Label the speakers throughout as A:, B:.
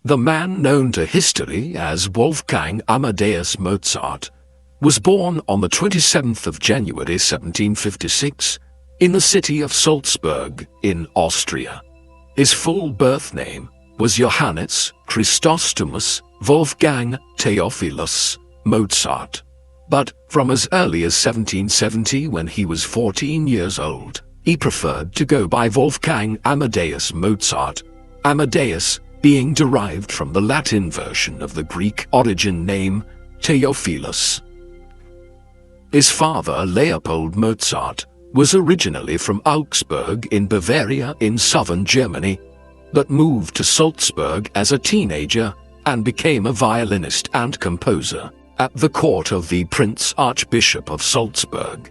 A: The man known to history as Wolfgang Amadeus Mozart was born on the 27th of January 1756 in the city of Salzburg in Austria. His full birth name was Johannes Chrysostomus Wolfgang Theophilus Mozart. But from as early as 1770, when he was 14 years old, he preferred to go by Wolfgang Amadeus Mozart, Amadeus being derived from the Latin version of the Greek origin name Theophilus. His father, Leopold Mozart, was originally from Augsburg in Bavaria in southern Germany, but moved to Salzburg as a teenager and became a violinist and composer at the court of the Prince Archbishop of Salzburg.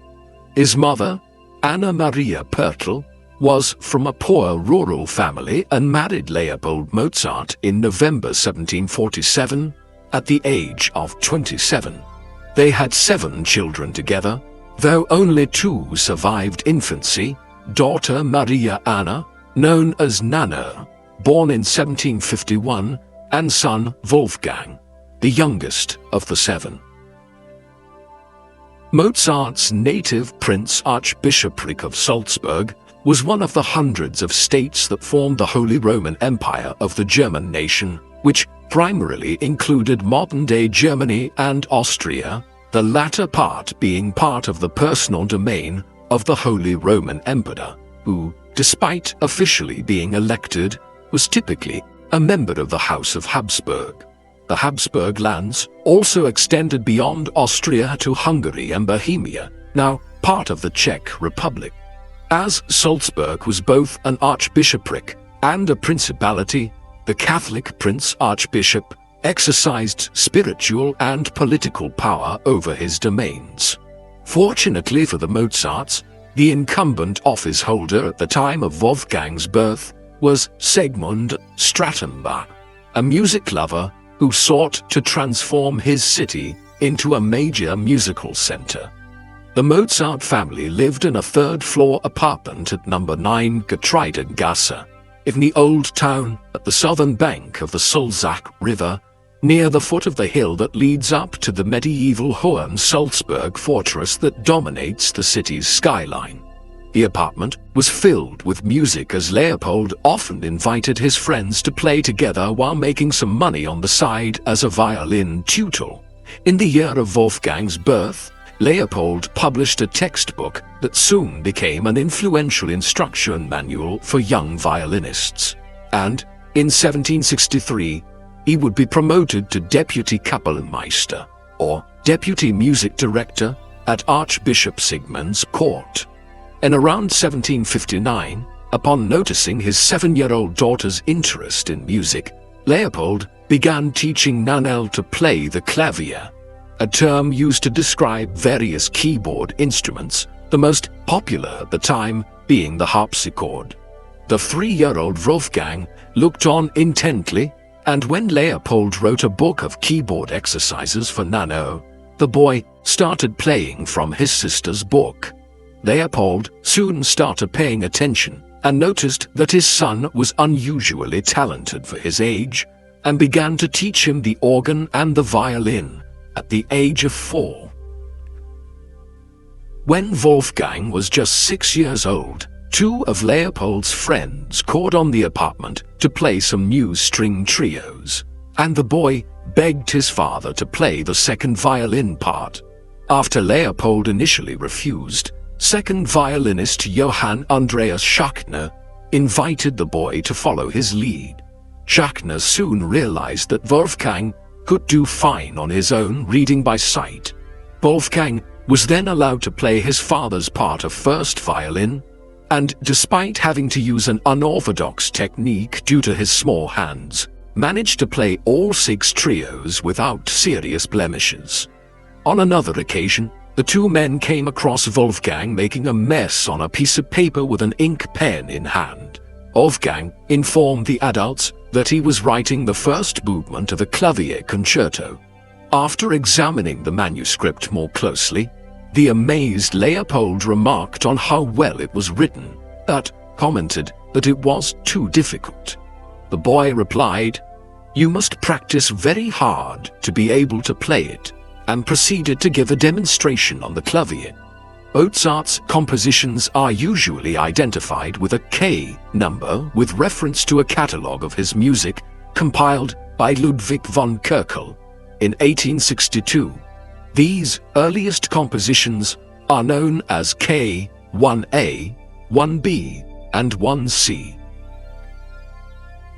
A: His mother, Anna Maria Pertl, was from a poor rural family and married Leopold Mozart in November 1747 at the age of 27. They had 7 children together, though only 2 survived infancy: daughter Maria Anna, known as Nana, born in 1751, and son Wolfgang, the youngest of the 7. Mozart's native Prince Archbishopric of Salzburg was one of the hundreds of states that formed the Holy Roman Empire of the German nation, which primarily included modern-day Germany and Austria, the latter part being part of the personal domain of the Holy Roman Emperor, who, despite officially being elected, was typically a member of the House of Habsburg. The Habsburg lands also extended beyond Austria to Hungary and Bohemia, now part of the Czech Republic. As Salzburg was both an archbishopric and a principality, the Catholic Prince Archbishop exercised spiritual and political power over his domains. Fortunately for the Mozarts, the incumbent office holder at the time of Wolfgang's birth was Sigmund Stratenbach, a music lover who sought to transform his city into a major musical center. The Mozart family lived in a 3rd-floor apartment at number 9 Getreidegasse, in the Old Town at the southern bank of the Sulzach River, near the foot of the hill that leads up to the medieval Hohensalzburg fortress that dominates the city's skyline. The apartment was filled with music, as Leopold often invited his friends to play together while making some money on the side as a violin tutor. In the year of Wolfgang's birth, Leopold published a textbook that soon became an influential instruction manual for young violinists. And, in 1763, he would be promoted to Deputy Kapellmeister, or Deputy Music Director, at Archbishop Sigmund's court. And around 1759, upon noticing his 7-year-old daughter's interest in music, Leopold began teaching Nanel to play the clavier, a term used to describe various keyboard instruments, the most popular at the time being the harpsichord. The 3-year-old Wolfgang looked on intently, and when Leopold wrote a book of keyboard exercises for Nano, the boy started playing from his sister's book. Leopold soon started paying attention and noticed that his son was unusually talented for his age, and began to teach him the organ and the violin at the age of 4. When Wolfgang was just 6 years old, 2 of Leopold's friends called on the apartment to play some new string trios, and the boy begged his father to play the second violin part. After Leopold initially refused, second violinist Johann Andreas Schachtner invited the boy to follow his lead. Schachtner soon realized that Wolfgang could do fine on his own reading by sight. Wolfgang was then allowed to play his father's part of first violin, and despite having to use an unorthodox technique due to his small hands, managed to play all 6 trios without serious blemishes. On another occasion, the 2 men came across Wolfgang making a mess on a piece of paper with an ink pen in hand. Wolfgang informed the adults that he was writing the first movement of a clavier concerto. After examining the manuscript more closely, the amazed Leopold remarked on how well it was written, but commented that it was too difficult. The boy replied, You must practice very hard to be able to play it," and proceeded to give a demonstration on the clavier. Mozart's compositions are usually identified with a K number with reference to a catalogue of his music compiled by Ludwig von Kerkel in 1862. These earliest compositions are known as K, 1A, 1B, and 1C.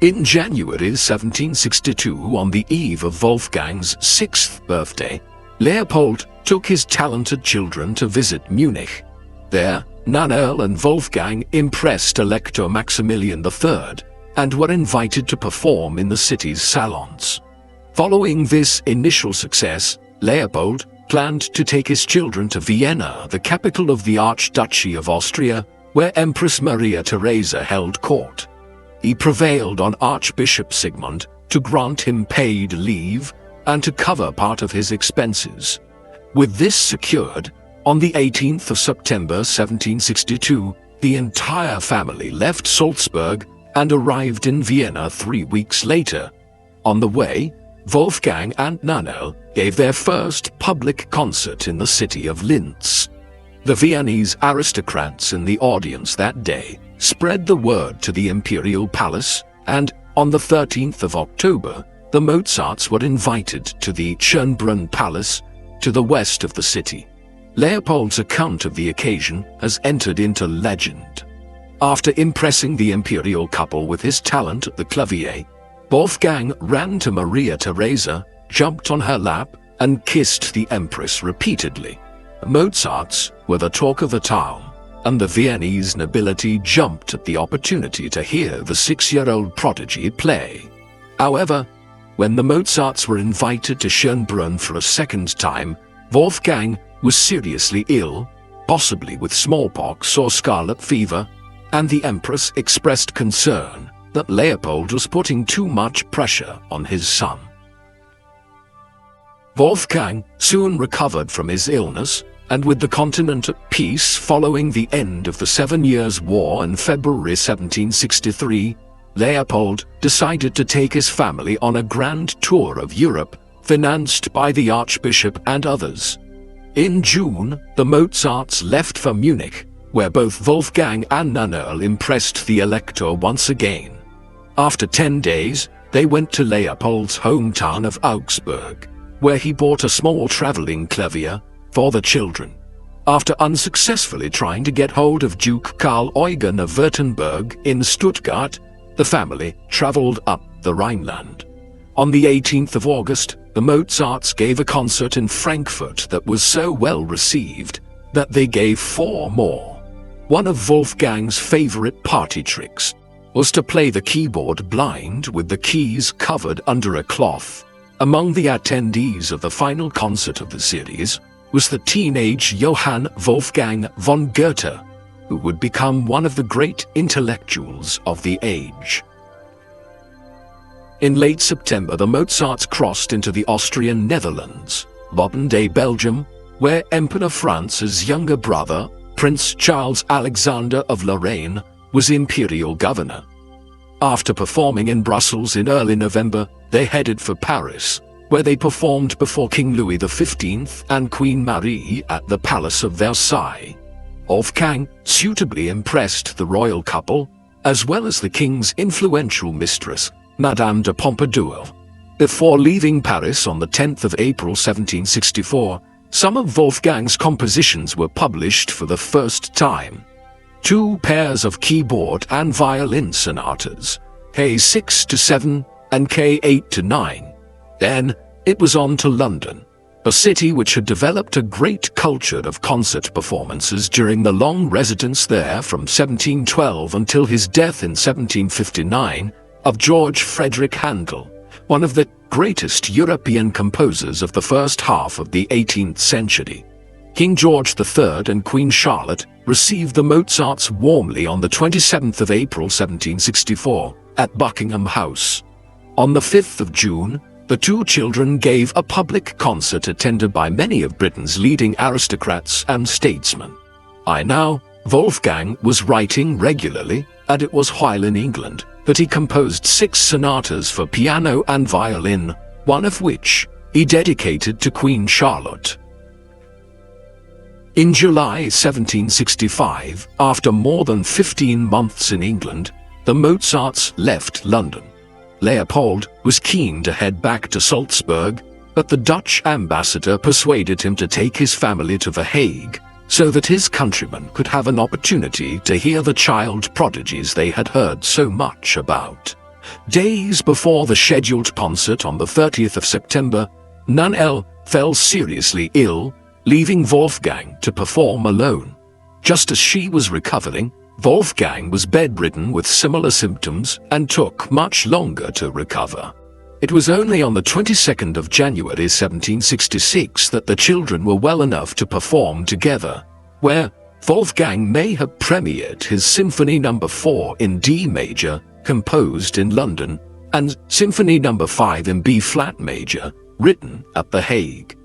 A: In January 1762, on the eve of Wolfgang's 6th birthday, Leopold took his talented children to visit Munich. There, Nannerl and Wolfgang impressed Elector Maximilian III and were invited to perform in the city's salons. Following this initial success, Leopold planned to take his children to Vienna, the capital of the Archduchy of Austria, where Empress Maria Theresa held court. He prevailed on Archbishop Sigmund to grant him paid leave and to cover part of his expenses. With this secured, on the 18th of September 1762, the entire family left Salzburg and arrived in Vienna 3 weeks later. On the way, Wolfgang and Nannerl gave their first public concert in the city of Linz. The Viennese aristocrats in the audience that day spread the word to the imperial palace, and on the 13th of October, the Mozarts were invited to the Schönbrunn Palace to the west of the city. Leopold's account of the occasion has entered into legend. After impressing the imperial couple with his talent at the clavier, Wolfgang ran to Maria Theresa, jumped on her lap, and kissed the empress repeatedly. Mozarts were the talk of the town, and the Viennese nobility jumped at the opportunity to hear the 6-year-old prodigy play. However, when the Mozarts were invited to Schönbrunn for a second time, Wolfgang was seriously ill, possibly with smallpox or scarlet fever, and the empress expressed concern that Leopold was putting too much pressure on his son. Wolfgang soon recovered from his illness, and with the continent at peace following the end of the 7 Years' War in February 1763, Leopold decided to take his family on a grand tour of Europe, financed by the Archbishop and others. In June, the Mozarts left for Munich, where both Wolfgang and Nannerl impressed the Elector once again. After 10 days, they went to Leopold's hometown of Augsburg, where he bought a small traveling clavier for the children. After unsuccessfully trying to get hold of Duke Karl Eugen of Württemberg in Stuttgart, the family traveled up the Rhineland. On the 18th of August, the Mozarts gave a concert in Frankfurt that was so well received that they gave 4 more. One of Wolfgang's favorite party tricks was to play the keyboard blind with the keys covered under a cloth. Among the attendees of the final concert of the series was the teenage Johann Wolfgang von Goethe, who would become one of the great intellectuals of the age. In late September, the Mozarts crossed into the Austrian Netherlands, modern-day Belgium, where Emperor Franz's younger brother, Prince Charles Alexander of Lorraine, was imperial governor. After performing in Brussels in early November, they headed for Paris, where they performed before King Louis XV and Queen Marie at the Palace of Versailles. Wolfgang suitably impressed the royal couple, as well as the king's influential mistress, Madame de Pompadour. Before leaving Paris on the 10th of April 1764, some of Wolfgang's compositions were published for the first time. 2 pairs of keyboard and violin sonatas, K6 to 7 and K8 to 9. Then, it was on to London, a city which had developed a great culture of concert performances during the long residence there from 1712 until his death in 1759 of George Frederick Handel, one of the greatest European composers of the first half of the 18th century. King George III and Queen Charlotte received the Mozarts warmly on the 27th of April 1764 at Buckingham House. On the 5th of June, the 2 children gave a public concert attended by many of Britain's leading aristocrats and statesmen. By now, Wolfgang was writing regularly, and it was while in England but he composed 6 sonatas for piano and violin, one of which he dedicated to Queen Charlotte. In July 1765, after more than 15 months in England, the Mozarts left London. Leopold was keen to head back to Salzburg, but the Dutch ambassador persuaded him to take his family to The Hague so that his countrymen could have an opportunity to hear the child prodigies they had heard so much about. Days before the scheduled concert on the 30th of September, Nunel fell seriously ill, leaving Wolfgang to perform alone. Just as she was recovering, Wolfgang was bedridden with similar symptoms and took much longer to recover. It was only on the 22nd of January 1766 that the children were well enough to perform together, where Wolfgang may have premiered his Symphony No. 4 in D major, composed in London, and Symphony No. 5 in B-flat major, written at The Hague.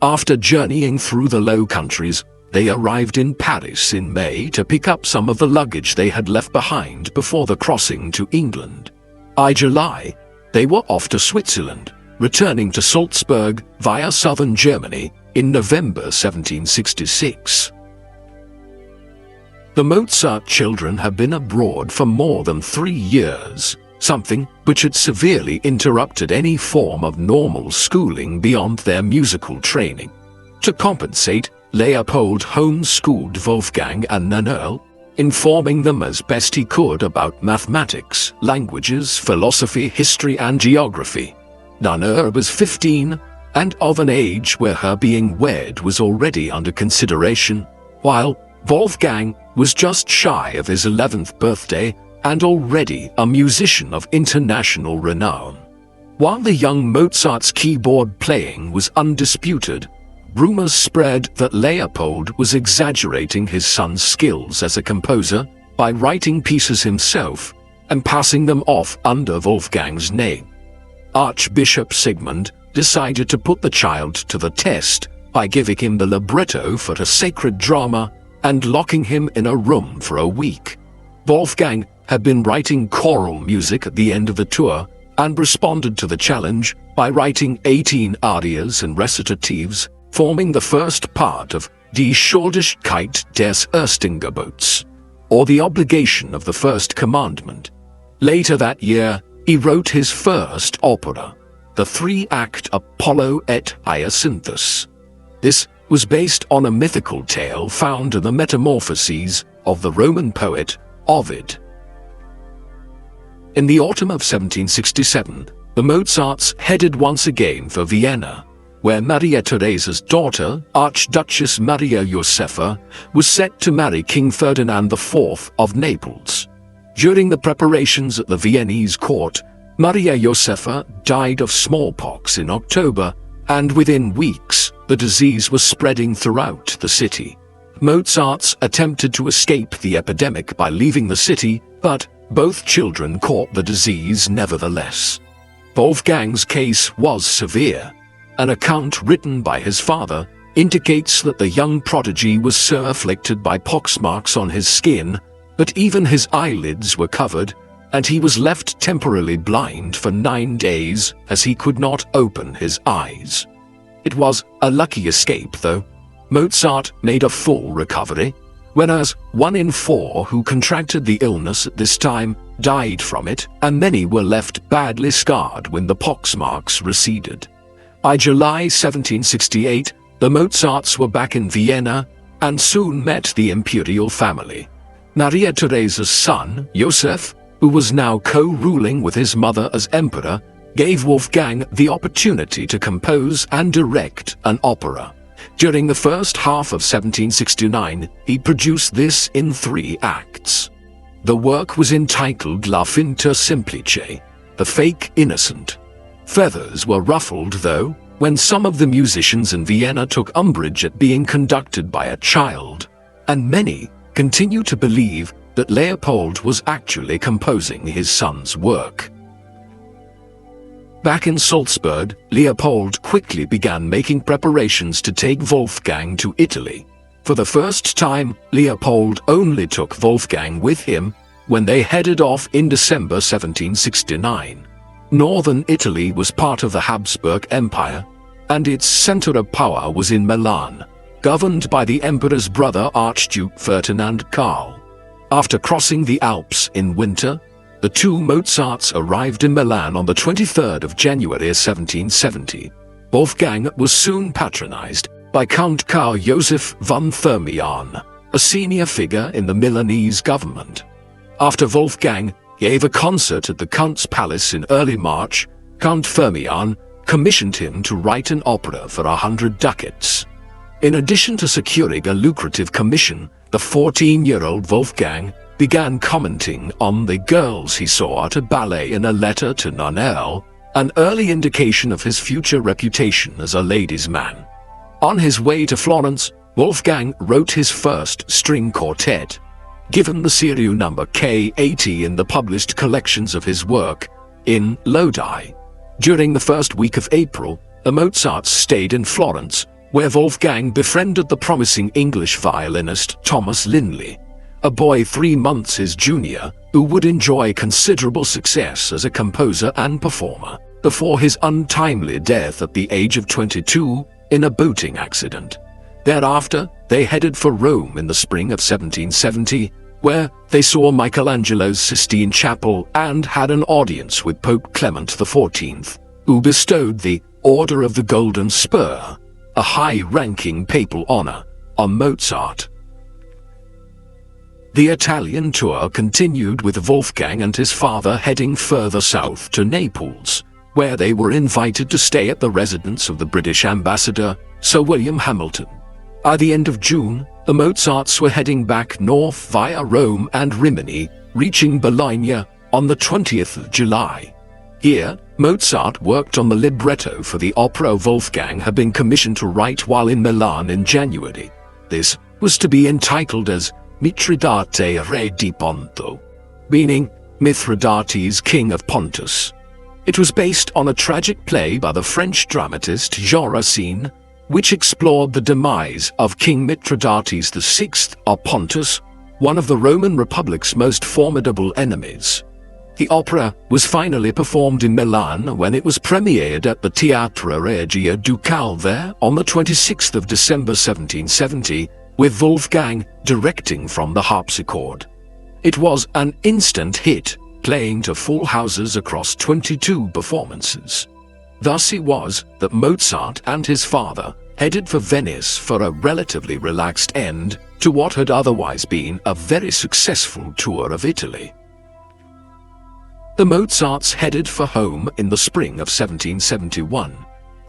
A: After journeying through the Low Countries, they arrived in Paris in May to pick up some of the luggage they had left behind before the crossing to England. By July, they were off to Switzerland, returning to Salzburg via southern Germany in November 1766. The Mozart children had been abroad for more than 3 years, something which had severely interrupted any form of normal schooling beyond their musical training. To compensate, Leopold homeschooled Wolfgang and Nunel, informing them as best he could about mathematics, languages, philosophy, history, and geography. Nunel was 15, and of an age where her being wed was already under consideration, while Wolfgang was just shy of his 11th birthday and already a musician of international renown. While the young Mozart's keyboard playing was undisputed, rumors spread that Leopold was exaggerating his son's skills as a composer by writing pieces himself and passing them off under Wolfgang's name. Archbishop Sigmund decided to put the child to the test by giving him the libretto for a sacred drama and locking him in a room for a week. Wolfgang had been writing choral music at the end of the tour and responded to the challenge by writing 18 arias and recitatives, forming the first part of Die Schuldigkeit des Erstgebots, or the obligation of the first commandment. Later that year, he wrote his first opera, the 3-act Apollo et Hyacinthus. This was based on a mythical tale found in the Metamorphoses of the Roman poet Ovid. In the autumn of 1767, the Mozarts headed once again for Vienna, where Maria Theresa's daughter, Archduchess Maria Josepha, was set to marry King Ferdinand IV of Naples. During the preparations at the Viennese court, Maria Josepha died of smallpox in October, and within weeks, the disease was spreading throughout the city. Mozarts attempted to escape the epidemic by leaving the city, but both children caught the disease nevertheless. Wolfgang's case was severe. An account written by his father indicates that the young prodigy was so afflicted by poxmarks on his skin that even his eyelids were covered, and he was left temporarily blind for 9 days as he could not open his eyes. It was a lucky escape, though. Mozart made a full recovery, whereas 1 in 4 who contracted the illness at this time died from it, and many were left badly scarred when the poxmarks receded. By July 1768, the Mozarts were back in Vienna and soon met the imperial family. Maria Theresa's son, Joseph, who was now co-ruling with his mother as emperor, gave Wolfgang the opportunity to compose and direct an opera. During the first half of 1769, he produced this in 3 acts. The work was entitled La Finta Semplice, the fake innocent. Feathers were ruffled, though, when some of the musicians in Vienna took umbrage at being conducted by a child, and many continue to believe that Leopold was actually composing his son's work. Back in Salzburg, Leopold quickly began making preparations to take Wolfgang to Italy. For the first time, Leopold only took Wolfgang with him, when they headed off in December 1769. Northern Italy was part of the Habsburg Empire, and its center of power was in Milan, governed by the emperor's brother Archduke Ferdinand Karl. After crossing the Alps in winter, the two Mozarts arrived in Milan on the 23rd of January 1770. Wolfgang was soon patronized by Count Karl Joseph von Thermian, a senior figure in the Milanese government. After Wolfgang gave a concert at the Count's palace in early March, Count Thermian commissioned him to write an opera for 100 ducats. In addition to securing a lucrative commission, the 14-year-old Wolfgang began commenting on the girls he saw at a ballet in a letter to Nonel, an early indication of his future reputation as a ladies' man. On his way to Florence, Wolfgang wrote his first string quartet. Given the serial number K80 in the published collections of his work in Lodi. During the first week of April, the Mozarts stayed in Florence, where Wolfgang befriended the promising English violinist Thomas Linley, a boy 3 months his junior, who would enjoy considerable success as a composer and performer, before his untimely death at the age of 22 in a boating accident. Thereafter, they headed for Rome in the spring of 1770, where they saw Michelangelo's Sistine Chapel and had an audience with Pope Clement XIV, who bestowed the Order of the Golden Spur, a high-ranking papal honor, on Mozart. The Italian tour continued with Wolfgang and his father heading further south to Naples, where they were invited to stay at the residence of the British ambassador, Sir William Hamilton. At the end of June, the Mozarts were heading back north via Rome and Rimini, reaching Bologna on the 20th of July. Here, Mozart worked on the libretto for the opera Wolfgang had been commissioned to write while in Milan in January. This was to be entitled as Mitridate Re di Ponto, meaning Mithridates, King of Pontus. It was based on a tragic play by the French dramatist Jean Racine, which explored the demise of King Mithridates VI of Pontus, one of the Roman Republic's most formidable enemies. The opera was finally performed in Milan when it was premiered at the Teatro Regia Ducale there on the 26th of December 1770, with Wolfgang directing from the harpsichord. It was an instant hit, playing to full houses across 22 performances. Thus it was that Mozart and his father headed for Venice for a relatively relaxed end to what had otherwise been a very successful tour of Italy. The Mozarts headed for home in the spring of 1771.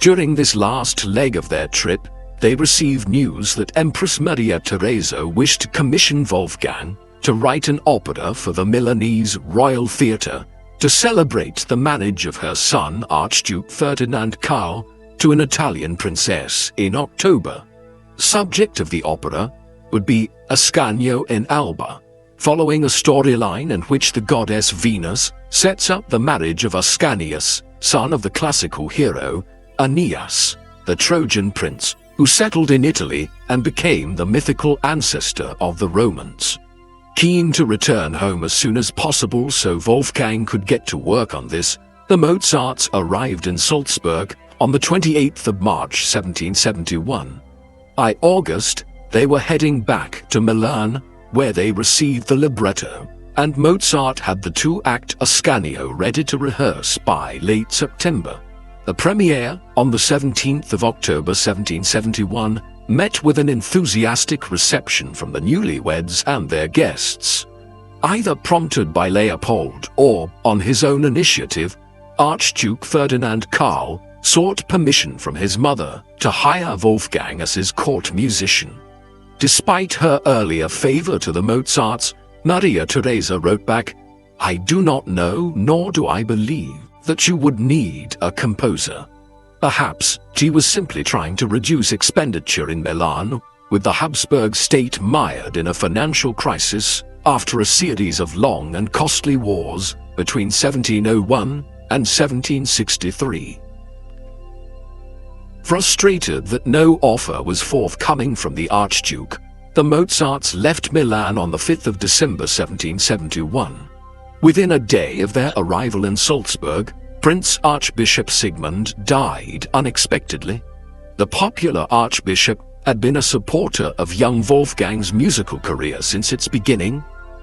A: During this last leg of their trip, they received news that Empress Maria Theresa wished to commission Wolfgang to write an opera for the Milanese Royal Theatre to celebrate the marriage of her son Archduke Ferdinand Karl to an Italian princess in October. Subject of the opera would be Ascanio in Alba, following a storyline in which the goddess Venus sets up the marriage of Ascanius, son of the classical hero Aeneas, the Trojan prince, who settled in Italy and became the mythical ancestor of the Romans. Keen to return home as soon as possible so Wolfgang could get to work on this, the Mozarts arrived in Salzburg on the 28th of March 1771. By August, they were heading back to Milan, where they received the libretto, and Mozart had the two-act Ascanio ready to rehearse by late September. The premiere, on the 17th of October 1771, met with an enthusiastic reception from the newlyweds and their guests. Either prompted by Leopold or on his own initiative, Archduke Ferdinand Karl sought permission from his mother to hire Wolfgang as his court musician. Despite her earlier favor to the Mozarts, Maria Theresa wrote back, "I do not know nor do I believe that you would need a composer." Perhaps she was simply trying to reduce expenditure in Milan, with the Habsburg state mired in a financial crisis after a series of long and costly wars between 1701 and 1763. Frustrated that no offer was forthcoming from the Archduke, the Mozarts left Milan on the 5th of December 1771. Within a day of their arrival in Salzburg, Prince Archbishop Sigmund died unexpectedly. The popular archbishop had been a supporter of young Wolfgang's musical career since its beginning,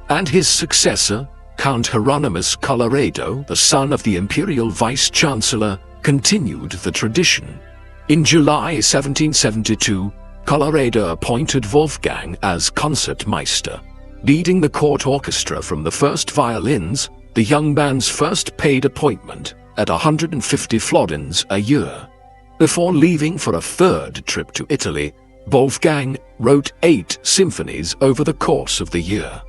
A: and his successor, Count Hieronymus Colloredo, the son of the imperial vice-chancellor, continued the tradition. In July 1772, Colloredo appointed Wolfgang as concertmeister, leading the court orchestra from the first violins, the young man's first paid appointment, at 150 florins a year. Before leaving for a third trip to Italy, Wolfgang wrote 8 symphonies over the course of the year.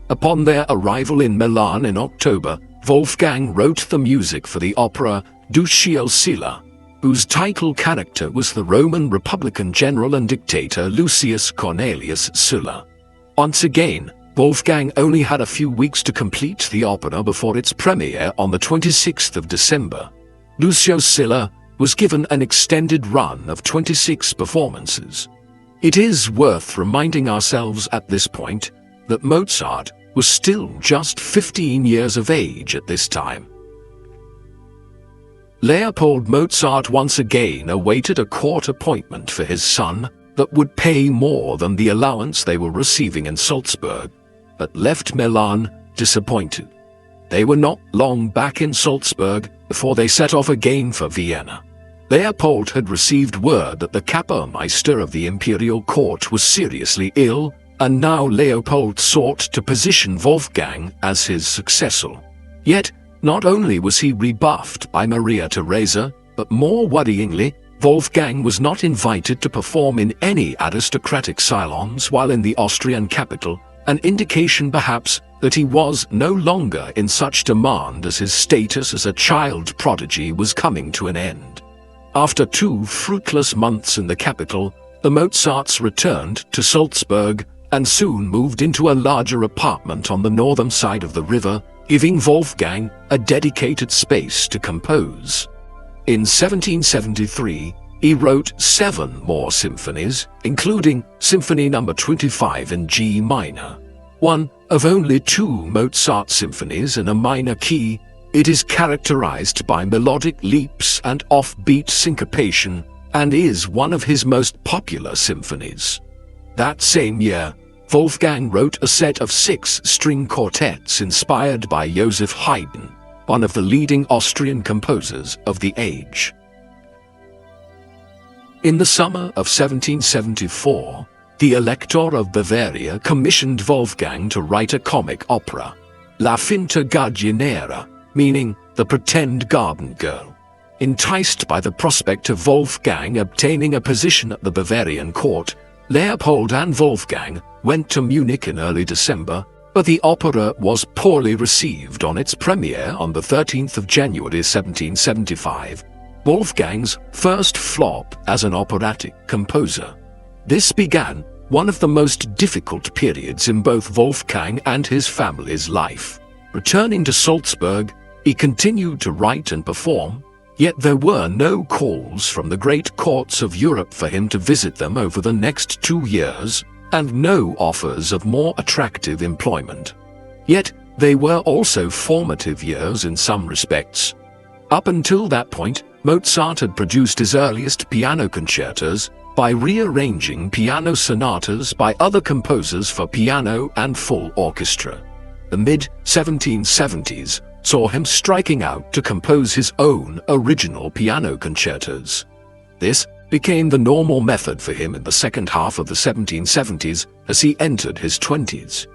A: Upon their arrival in Milan in October, Wolfgang wrote the music for the opera Duccio Silla, whose title character was the Roman Republican general and dictator Lucius Cornelius Sulla. Once again, Wolfgang only had a few weeks to complete the opera before its premiere on the 26th of December. Lucio Silla was given an extended run of 26 performances. It is worth reminding ourselves at this point that Mozart was still just 15 years of age at this time. Leopold Mozart once again awaited a court appointment for his son that would pay more than the allowance they were receiving in Salzburg, but left Milan disappointed. They were not long back in Salzburg before they set off again for Vienna. Leopold had received word that the Kapellmeister of the imperial court was seriously ill, and now Leopold sought to position Wolfgang as his successor. Yet, not only was he rebuffed by Maria Theresa, but more worryingly, Wolfgang was not invited to perform in any aristocratic salons while in the Austrian capital, an indication perhaps that he was no longer in such demand as his status as a child prodigy was coming to an end. After 2 fruitless months in the capital, the Mozarts returned to Salzburg and soon moved into a larger apartment on the northern side of the river, giving Wolfgang a dedicated space to compose. In 1773, he wrote 7 more symphonies, including Symphony No. 25 in G minor. One of only 2 Mozart symphonies in a minor key, it is characterized by melodic leaps and offbeat syncopation, and is one of his most popular symphonies. That same year, Wolfgang wrote a set of 6 string quartets inspired by Joseph Haydn, one of the leading Austrian composers of the age. In the summer of 1774, the Elector of Bavaria commissioned Wolfgang to write a comic opera, La Finta Giardiniera, meaning the pretend garden girl. Enticed by the prospect of Wolfgang obtaining a position at the Bavarian court, Leopold and Wolfgang went to Munich in early December, but the opera was poorly received on its premiere on the 13th of January 1775, Wolfgang's first flop as an operatic composer. This began one of the most difficult periods in both Wolfgang and his family's life. Returning to Salzburg, he continued to write and perform, yet there were no calls from the great courts of Europe for him to visit them over the next 2 years, and no offers of more attractive employment. Yet they were also formative years in some respects. Up until that point, Mozart had produced his earliest piano concertos by rearranging piano sonatas by other composers for piano and full orchestra. The mid-1770s saw him striking out to compose his own original piano concertos. This became the normal method for him in the second half of the 1770s as he entered his 20s.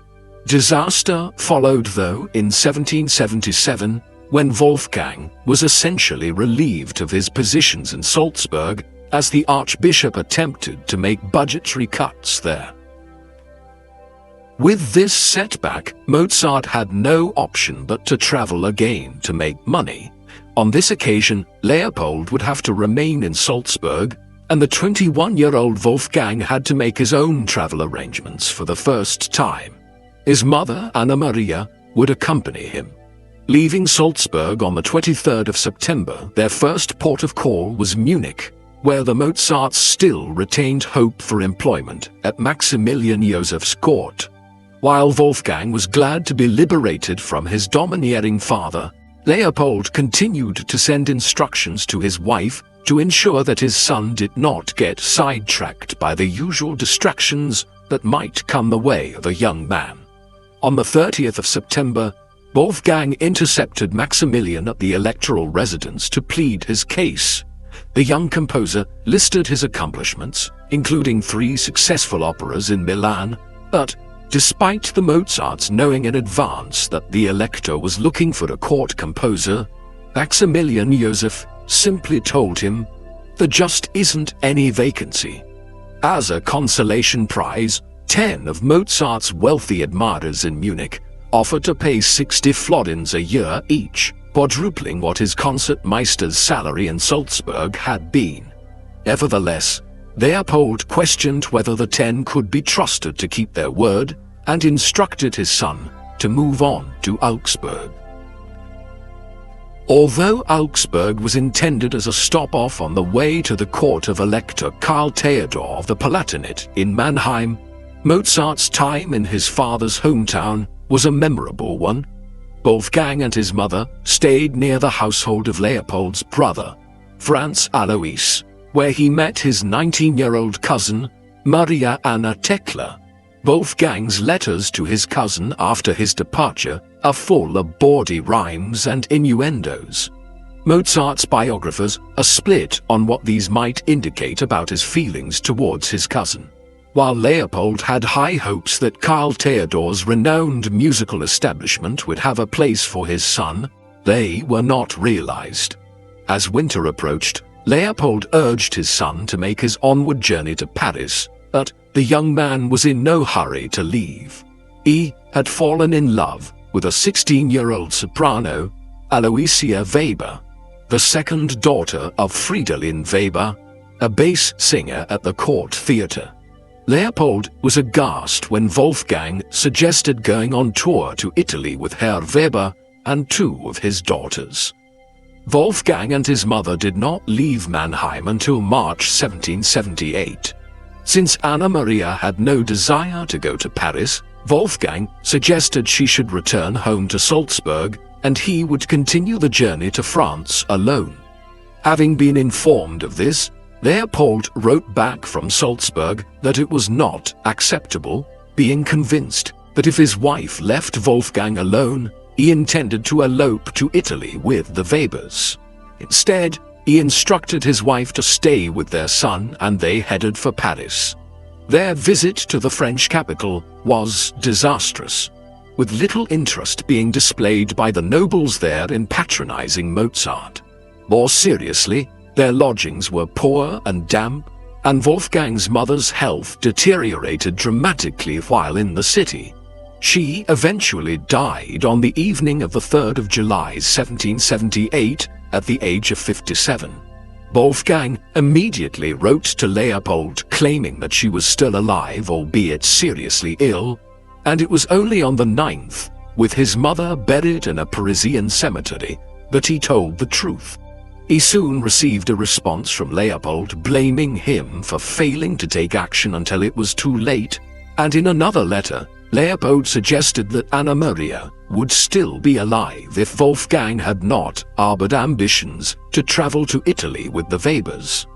A: Disaster followed, though, in 1777, when Wolfgang was essentially relieved of his positions in Salzburg as the Archbishop attempted to make budgetary cuts there. With this setback, Mozart had no option but to travel again to make money. On this occasion, Leopold would have to remain in Salzburg, and the 21-year-old Wolfgang had to make his own travel arrangements for the first time. His mother, Anna Maria, would accompany him. Leaving Salzburg on the 23rd of September, their first port of call was Munich, where the Mozarts still retained hope for employment at Maximilian Joseph's court. While Wolfgang was glad to be liberated from his domineering father, Leopold continued to send instructions to his wife to ensure that his son did not get sidetracked by the usual distractions that might come the way of a young man. On the 30th of September, Wolfgang intercepted Maximilian at the electoral residence to plead his case. The young composer listed his accomplishments, including 3 successful operas in Milan, but despite the Mozarts knowing in advance that the elector was looking for a court composer, Maximilian Joseph simply told him, "There just isn't any vacancy." As a consolation prize, 10 of Mozart's wealthy admirers in Munich offered to pay 60 florins a year each, quadrupling what his concertmeister's salary in Salzburg had been. Nevertheless, Leopold questioned whether the 10 could be trusted to keep their word and instructed his son to move on to Augsburg. Although Augsburg was intended as a stop-off on the way to the court of Elector Karl Theodor of the Palatinate in Mannheim, Mozart's time in his father's hometown was a memorable one. Wolfgang and his mother stayed near the household of Leopold's brother, Franz Alois, where he met his 19-year-old cousin, Maria Anna Tekla. Wolfgang's letters to his cousin after his departure are full of bawdy rhymes and innuendos. Mozart's biographers are split on what these might indicate about his feelings towards his cousin. While Leopold had high hopes that Karl Theodor's renowned musical establishment would have a place for his son, they were not realized. As winter approached, Leopold urged his son to make his onward journey to Paris, but the young man was in no hurry to leave. He had fallen in love with a 16-year-old soprano, Aloysia Weber, the second daughter of Fridolin Weber, a bass singer at the court theatre. Leopold was aghast when Wolfgang suggested going on tour to Italy with Herr Weber and 2 of his daughters. Wolfgang and his mother did not leave Mannheim until March 1778. Since Anna Maria had no desire to go to Paris, Wolfgang suggested she should return home to Salzburg and he would continue the journey to France alone. Having been informed of this, Leopold wrote back from Salzburg that it was not acceptable, being convinced that if his wife left Wolfgang alone, he intended to elope to Italy with the Webers. Instead, he instructed his wife to stay with their son and they headed for Paris. Their visit to the French capital was disastrous, with little interest being displayed by the nobles there in patronizing Mozart. More seriously, their lodgings were poor and damp, and Wolfgang's mother's health deteriorated dramatically while in the city. She eventually died on the evening of the 3rd of July 1778 at the age of 57. Wolfgang immediately wrote to Leopold claiming that she was still alive, albeit seriously ill, and it was only on the 9th, with his mother buried in a Parisian cemetery, that he told the truth. He soon received a response from Leopold blaming him for failing to take action until it was too late, and in another letter, Leopold suggested that Anna Maria would still be alive if Wolfgang had not harbored ambitions to travel to Italy with the Webers.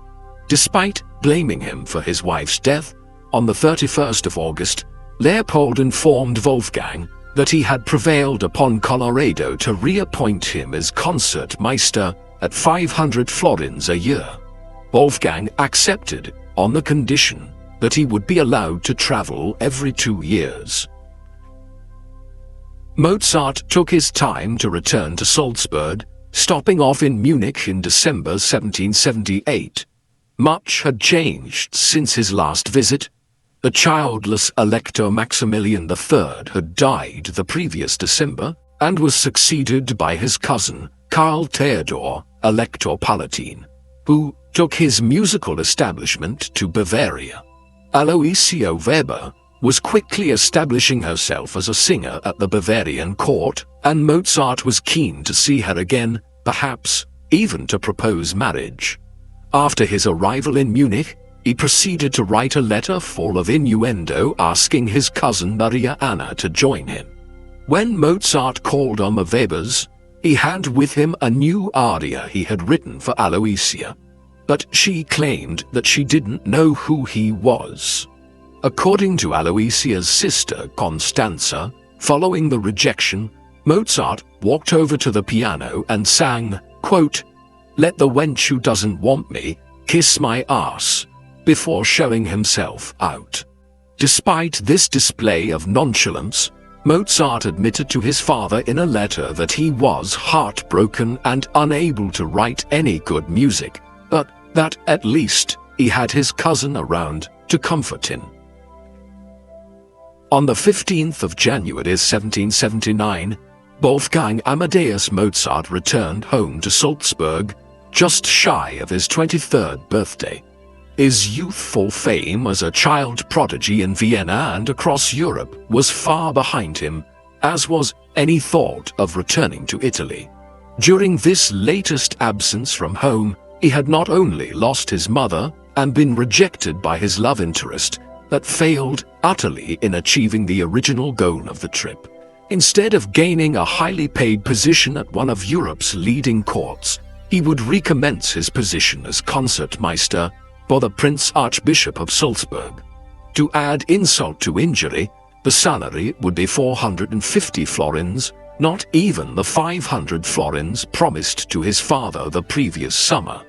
A: Despite blaming him for his wife's death, on the 31st of August, Leopold informed Wolfgang that he had prevailed upon Colorado to reappoint him as concertmeister at 500 florins a year. Wolfgang accepted on the condition that he would be allowed to travel every 2 years. Mozart took his time to return to Salzburg, stopping off in Munich in December 1778. Much had changed since his last visit. The childless Elector Maximilian III had died the previous December and was succeeded by his cousin, Karl Theodor, Elector Palatine, who took his musical establishment to Bavaria. Aloysia Weber was quickly establishing herself as a singer at the Bavarian court, and Mozart was keen to see her again, perhaps even to propose marriage. After his arrival in Munich, he proceeded to write a letter full of innuendo asking his cousin Maria Anna to join him. When Mozart called on the Webers, he had with him a new aria he had written for Aloysia, but she claimed that she didn't know who he was. According to Aloysia's sister Constanza, following the rejection, Mozart walked over to the piano and sang, quote, "Let the wench who doesn't want me kiss my ass," before showing himself out. Despite this display of nonchalance, Mozart admitted to his father in a letter that he was heartbroken and unable to write any good music, but that at least he had his cousin around to comfort him. On the 15th of January 1779, Wolfgang Amadeus Mozart returned home to Salzburg, just shy of his 23rd birthday. His youthful fame as a child prodigy in Vienna and across Europe was far behind him, as was any thought of returning to Italy. During this latest absence from home, he had not only lost his mother and been rejected by his love interest, but failed utterly in achieving the original goal of the trip. Instead of gaining a highly paid position at one of Europe's leading courts, he would recommence his position as concertmeister for the Prince Archbishop of Salzburg. To add insult to injury, the salary would be 450 florins, not even the 500 florins promised to his father the previous summer.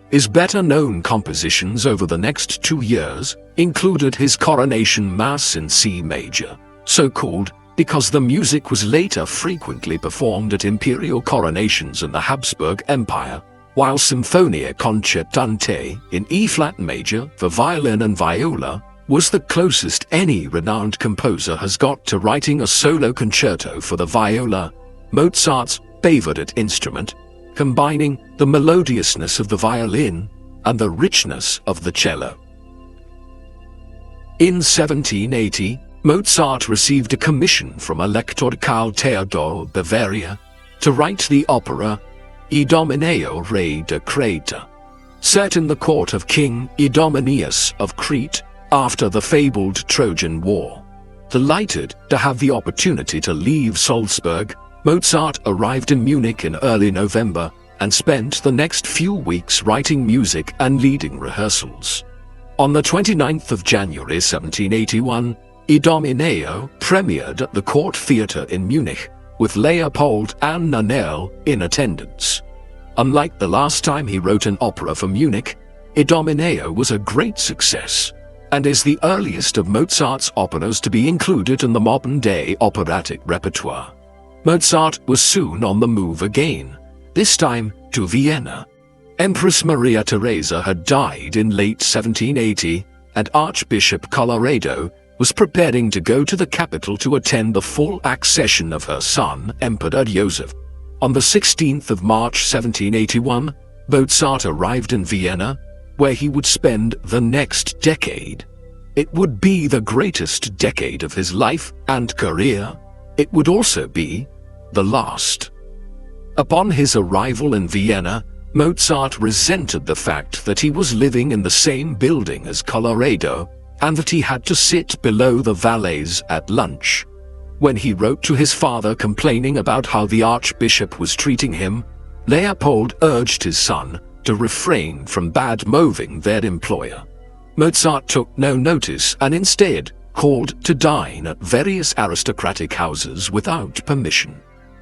A: His better-known compositions over the next 2 years included his Coronation Mass in C major, so called because the music was later frequently performed at imperial coronations in the Habsburg Empire, while Symphonia Concertante in E-flat major for violin and viola was the closest any renowned composer has got to writing a solo concerto for the viola, Mozart's favorite instrument, combining the melodiousness of the violin and the richness of the cello. In 1780, Mozart received a commission from Elector Karl Theodor of Bavaria to write the opera Idomeneo Re de Creta, set in the court of King Idomeneus of Crete after the fabled Trojan War. Delighted to have the opportunity to leave Salzburg, Mozart arrived in Munich in early November and spent the next few weeks writing music and leading rehearsals. On the 29th of January 1781, Idomeneo premiered at the Court Theatre in Munich, with Leopold and Nannerl in attendance. Unlike the last time he wrote an opera for Munich, Idomeneo was a great success, and is the earliest of Mozart's operas to be included in the modern-day operatic repertoire. Mozart was soon on the move again, this time to Vienna. Empress Maria Theresa had died in late 1780, and Archbishop Colloredo was preparing to go to the capital to attend the full accession of her son, Emperor Joseph. On the 16th of March 1781, Mozart arrived in Vienna, where he would spend the next decade. It would be the greatest decade of his life and career. It would also be the last. Upon his arrival in Vienna, Mozart resented the fact that he was living in the same building as Colloredo and that he had to sit below the valets at lunch. When he wrote to his father complaining about how the archbishop was treating him, Leopold urged his son to refrain from bad-mouthing their employer. Mozart took no notice and instead called to dine at various aristocratic houses without permission.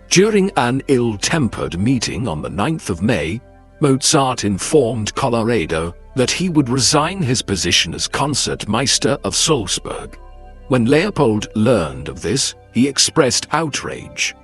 A: During an ill-tempered meeting on the 9th of May, Mozart informed Colloredo that he would resign his position as concertmeister of Salzburg. When Leopold learned of this, he expressed outrage.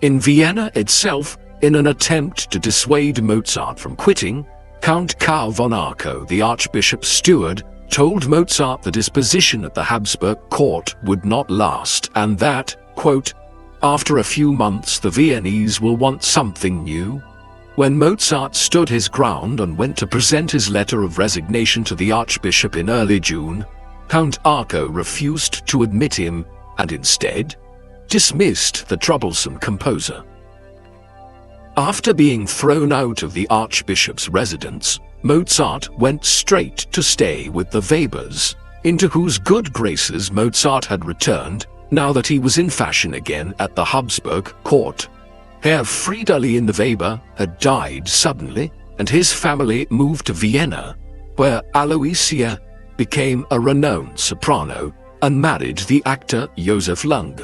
A: In Vienna itself, in an attempt to dissuade Mozart from quitting, Count Karl von Arco, the archbishop's steward, told Mozart that his position at the Habsburg court would not last and that, quote, "After a few months the Viennese will want something new." When Mozart stood his ground and went to present his letter of resignation to the archbishop in early June, Count Arco refused to admit him and instead dismissed the troublesome composer. After being thrown out of the Archbishop's residence, Mozart went straight to stay with the Webers, into whose good graces Mozart had returned now that he was in fashion again at the Habsburg court. Herr Fridolin the Weber had died suddenly, and his family moved to Vienna, where Aloysia became a renowned soprano and married the actor Joseph Lung.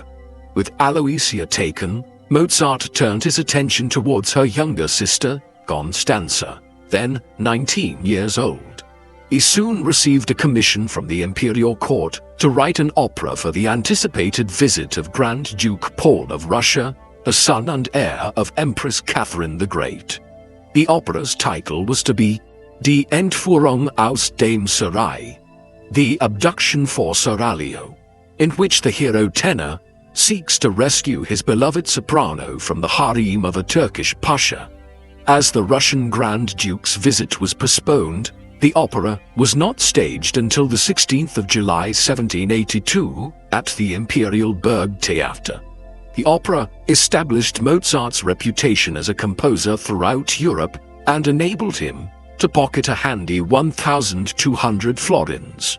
A: With Aloysia taken, Mozart turned his attention towards her younger sister, Constanza, then 19 years old. He soon received a commission from the imperial court to write an opera for the anticipated visit of Grand Duke Paul of Russia, the son and heir of Empress Catherine the Great. The opera's title was to be Die Entführung aus dem Sarai, The Abduction for Seraglio, in which the hero tenor seeks to rescue his beloved soprano from the harem of a Turkish pasha. As the Russian Grand Duke's visit was postponed, the opera was not staged until the 16th of July 1782 at the Imperial Burgtheater. The opera established Mozart's reputation as a composer throughout Europe and enabled him to pocket a handy 1,200 florins.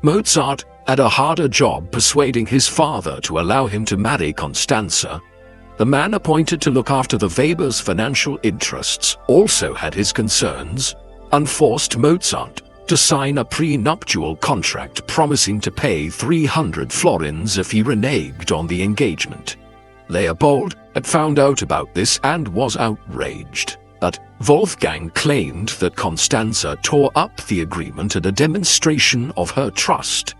A: Mozart had a harder job persuading his father to allow him to marry Constanza. The man appointed to look after the Weber's financial interests also had his concerns and forced Mozart to sign a prenuptial contract promising to pay 300 florins if he reneged on the engagement. Leopold had found out about this and was outraged, but Wolfgang claimed that Constanza tore up the agreement at a demonstration of her trust.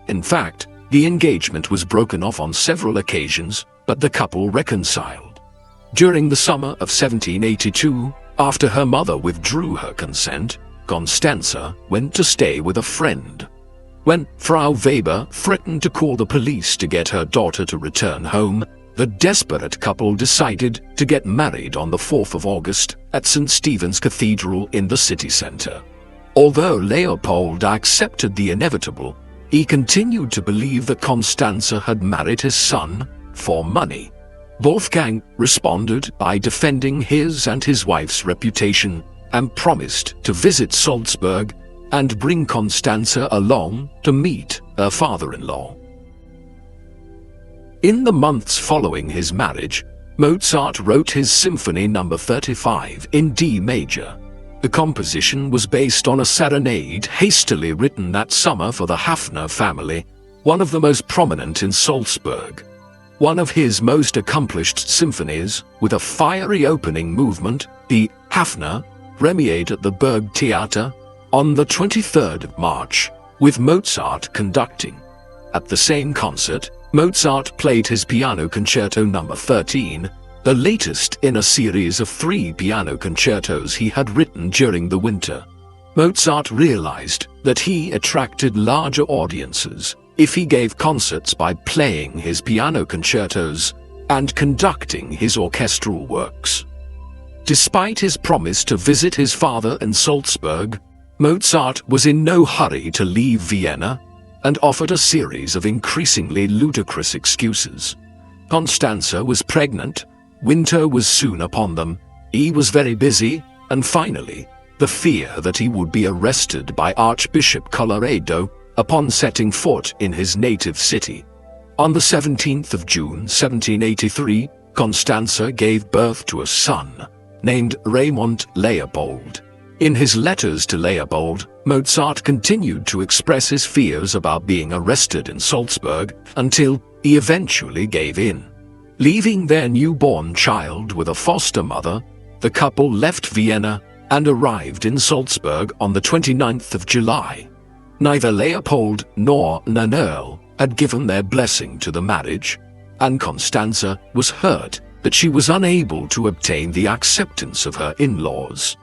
A: In fact, the engagement was broken off on several occasions, but the couple reconciled. During the summer of 1782, after her mother withdrew her consent, Constanza went to stay with a friend. When Frau Weber threatened to call the police to get her daughter to return home, the desperate couple decided to get married on the 4th of August at St. Stephen's Cathedral in the city centre. Although Leopold accepted the inevitable, he continued to believe that Constanza had married his son for money. Wolfgang responded by defending his and his wife's reputation and promised to visit Salzburg and bring Constanza along to meet her father-in-law. In the months following his marriage, Mozart wrote his Symphony No. 35 in D major. The composition was based on a serenade hastily written that summer for the Hafner family, one of the most prominent in Salzburg. One of his most accomplished symphonies, with a fiery opening movement, the Hafner, premiered at the Burgtheater on the 23rd of March, with Mozart conducting. At the same concert, Mozart played his Piano Concerto No. 13, the latest in a series of 3 piano concertos he had written during the winter. Mozart realized that he attracted larger audiences if he gave concerts by playing his piano concertos and conducting his orchestral works. Despite his promise to visit his father in Salzburg, Mozart was in no hurry to leave Vienna and offered a series of increasingly ludicrous excuses. Constanza was pregnant, winter was soon upon them, he was very busy, and finally, the fear that he would be arrested by Archbishop Colloredo upon setting foot in his native city. On the 17th of June 1783, Constanza gave birth to a son, named Raymond Leopold. In his letters to Leopold, Mozart continued to express his fears about being arrested in Salzburg until he eventually gave in. Leaving their newborn child with a foster mother, the couple left Vienna and arrived in Salzburg on the 29th of July. Neither Leopold nor Nannerl had given their blessing to the marriage, and Constanza was hurt that she was unable to obtain the acceptance of her in-laws.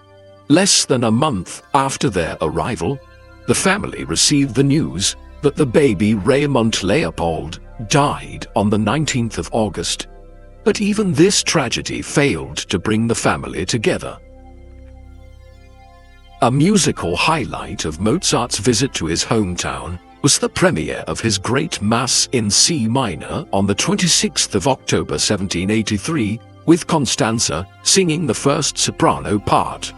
A: Less than a month after their arrival, the family received the news that the baby Raymond Leopold died on the 19th of August. But even this tragedy failed to bring the family together. A musical highlight of Mozart's visit to his hometown was the premiere of his Great Mass in C minor on the 26th of October 1783 with Constanza singing the first soprano part.